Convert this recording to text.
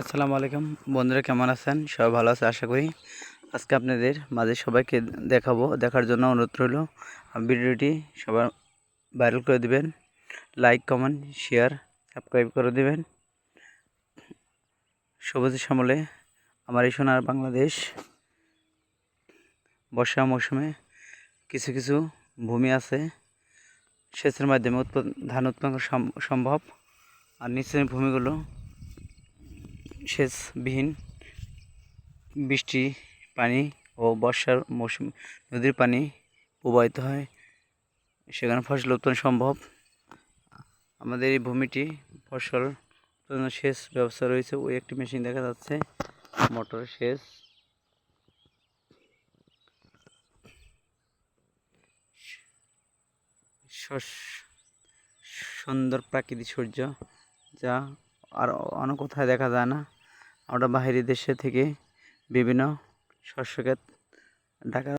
আসসালামু আলাইকুম বন্ধুরা, কেমন আছেন? সবাই ভালো আছে আশা করি। আজকে আপনাদের মাঝে সবাইকে দেখার জন্য অনুরোধ রইল। ভিডিওটি সবার ভাইরাল করে দিবেন, লাইক কমেন্ট শেয়ার সাবস্ক্রাইব করে দিবেন। সবুজের শ্যামলে আমার এই সোনার বাংলাদেশ। বর্ষা মৌসুমে কিছু কিছু ভূমি আছে সেচের মাধ্যমে ধান উৎপাদন সম্ভব, আর নিচের ভূমিগুলো সেচবিহীন। বৃষ্টি পানি ও বর্ষার মৌসুম নদীর পানি প্রবাহিত হয়, সেখানে ফসল উৎপাদন সম্ভব। আমাদের এই ভূমিটি ফসল উৎপাদনের সেচ ব্যবস্থা রয়েছে। ওই একটি মেশিন দেখা যাচ্ছে, মোটর সেচ। সুন্দর প্রাকৃতিক সৌন্দর্য, যা আর অন্য কোথায় দেখা যায় না। আমরা বাহিরের দেশে থেকে বিভিন্ন শস্য ক্ষেত ঢাকা